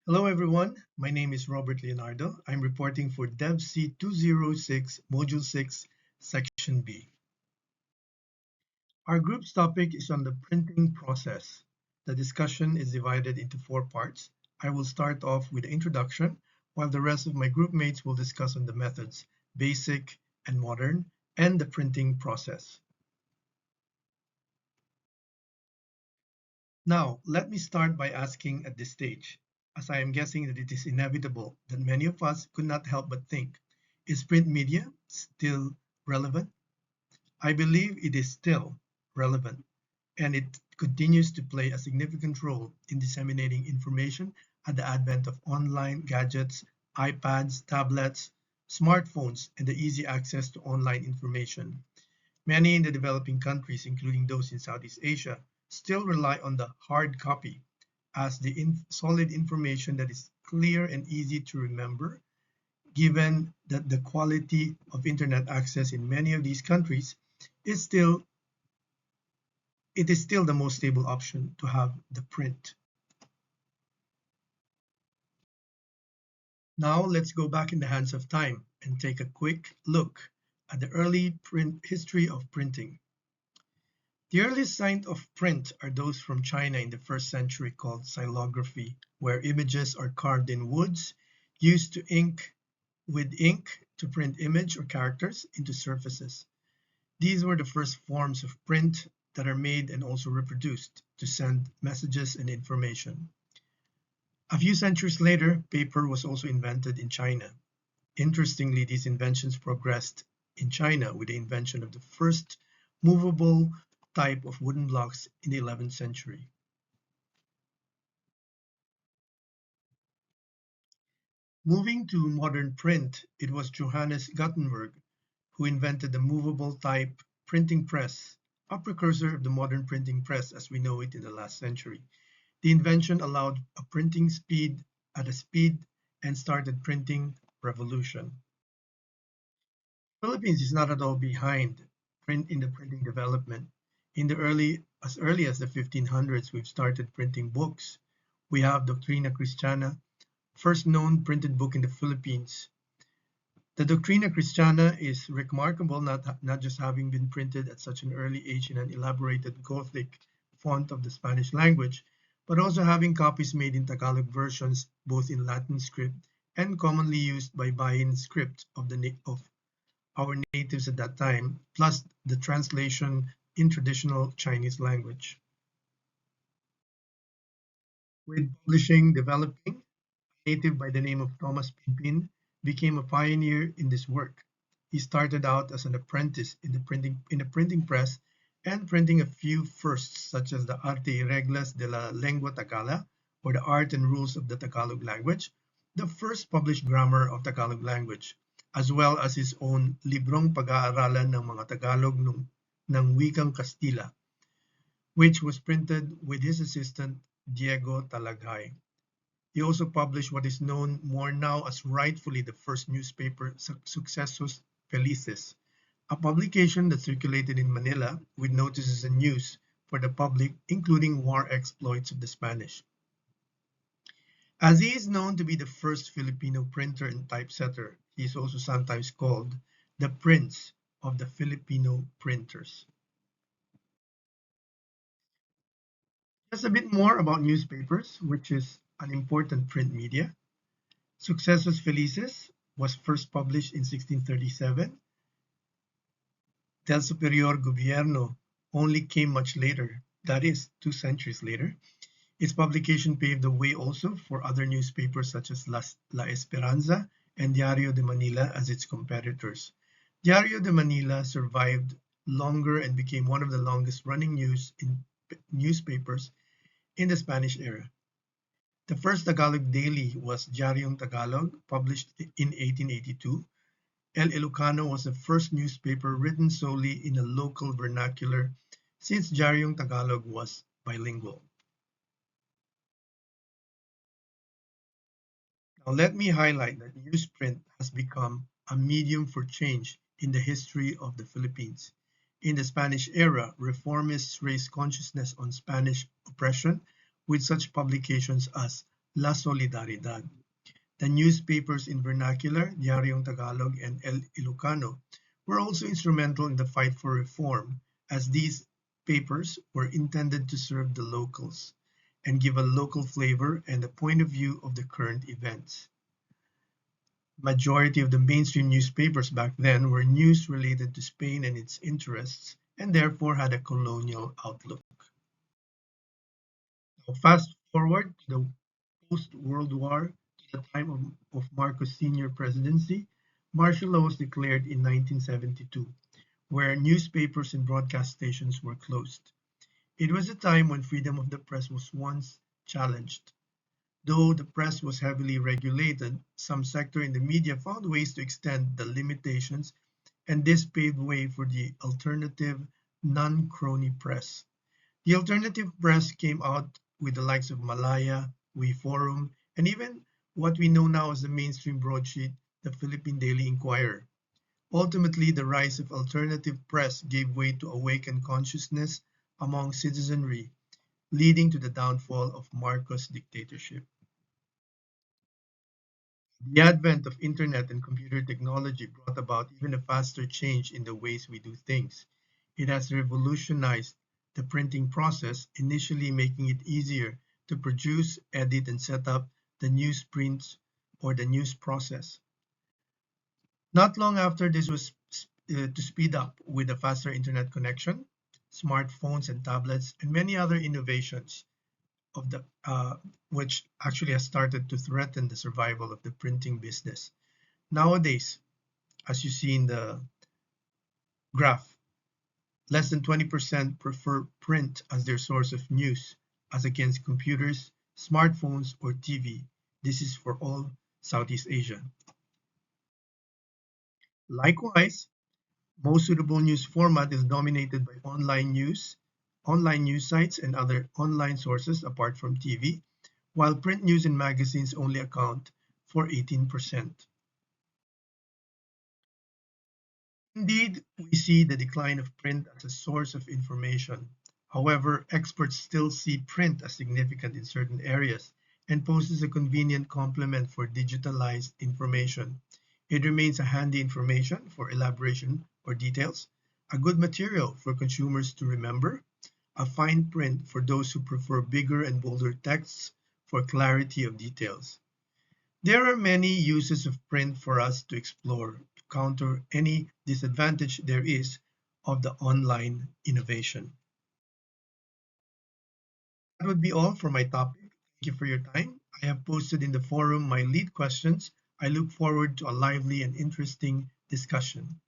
Hello everyone, my name is Robert Leonardo. I'm reporting for Devc206 Module 6, Section B. Our group's topic is on the printing process. The discussion is divided into 4 parts. I will start off with the introduction, while the rest of my group mates will discuss on the methods, basic and modern, and the printing process. Now, let me start by asking at this stage, as I am guessing that it is inevitable that many of us could not help but think, is print media still relevant? I believe it is still relevant, and it continues to play a significant role in disseminating information at the advent of online gadgets, iPads, tablets, smartphones, and the easy access to online information. Many in the developing countries, including those in Southeast Asia, still rely on the hard copy as the solid information that is clear and easy to remember, given that the quality of internet access in many of these countries is still it is still the most stable option to have the print. Now let's go back in the hands of time and take a quick look at the early print history of printing. The earliest signs of print are those from China in the 1st century called xylography, where images are carved in woods, used to ink to print image or characters into surfaces. These were the first forms of print that are made and also reproduced to send messages and information. A few centuries later, paper was also invented in China. Interestingly, these inventions progressed in China with the invention of the first movable type of wooden blocks in the 11th century. Moving to modern print, it was Johannes Gutenberg who invented the movable type printing press, a precursor of the modern printing press as we know it in the last century. The invention allowed a printing speed at a speed and started printing revolution. Philippines is not at all behind print in the printing development. As early as the 1500s, we've started printing books. We have Doctrina Christiana, first known printed book in the Philippines. The Doctrina Christiana is remarkable not just having been printed at such an early age in an elaborated Gothic font of the Spanish language, but also having copies made in Tagalog versions both in Latin script and commonly used by Bayan script of our natives at that time, plus the translation in traditional Chinese language. With publishing developing, a native by the name of Thomas Pippin became a pioneer in this work. He started out as an apprentice in the printing press and printing a few firsts such as the Arte y Reglas de la Lengua Tagala, or the Art and Rules of the Tagalog Language, the first published grammar of Tagalog language, as well as his own Librong Pag-aaralan ng mga Tagalog ng Wikang Kastila, which was printed with his assistant Diego Talaghay. He also published what is known more now as rightfully the first newspaper, Sucesos Felices, a publication that circulated in Manila with notices and news for the public, including war exploits of the Spanish. As he is known to be the first Filipino printer and typesetter, he is also sometimes called the Prince of the Filipino printers. Just a bit more about newspapers, which is an important print media. Sucesos Felices was first published in 1637. Del Superior Gobierno only came much later, that is, 2 centuries later. Its publication paved the way also for other newspapers such as La Esperanza and Diario de Manila as its competitors. Diario de Manila survived longer and became one of the longest running newspapers in the Spanish era. The first Tagalog daily was Diaryong Tagalog, published in 1882. El Ilocano was the first newspaper written solely in a local vernacular, since Diaryong Tagalog was bilingual. Now let me highlight that newsprint has become a medium for change in the history of the Philippines. In the Spanish era, reformists raised consciousness on Spanish oppression with such publications as La Solidaridad. The newspapers in vernacular, Diaryong Tagalog and El Ilocano, were also instrumental in the fight for reform, as these papers were intended to serve the locals and give a local flavor and a point of view of the current events. Majority of the mainstream newspapers back then were news related to Spain and its interests, and therefore had a colonial outlook. Now fast forward to the post-World War, to the time of Marcos Sr. presidency, martial law was declared in 1972, where newspapers and broadcast stations were closed. It was a time when freedom of the press was once challenged. Though the press was heavily regulated, some sectors in the media found ways to extend the limitations, and this paved way for the alternative, non-crony press. The alternative press came out with the likes of Malaya, We Forum, and even what we know now as the mainstream broadsheet, the Philippine Daily Inquirer. Ultimately, the rise of alternative press gave way to awakened consciousness among citizenry, leading to the downfall of Marcos' dictatorship. The advent of internet and computer technology brought about even a faster change in the ways we do things. It has revolutionized the printing process, initially making it easier to produce, edit, and set up the newsprints or the news process. Not long after this was to speed up with a faster internet connection, smartphones and tablets, and many other innovations of the which actually has started to threaten the survival of the printing business. Nowadays, as you see in the graph, less than 20% prefer print as their source of news, as against computers, smartphones, or TV. This is for all Southeast Asia. Likewise, most suitable news format is dominated by online news sites, and other online sources apart from TV, while print news and magazines only account for 18%. Indeed, we see the decline of print as a source of information. However, experts still see print as significant in certain areas and poses a convenient complement for digitalized information. It remains a handy information for elaboration or details, a good material for consumers to remember, a fine print for those who prefer bigger and bolder texts for clarity of details. There are many uses of print for us to explore to counter any disadvantage there is of the online innovation. That would be all for my topic. Thank you for your time. I have posted in the forum my lead questions. I look forward to a lively and interesting discussion.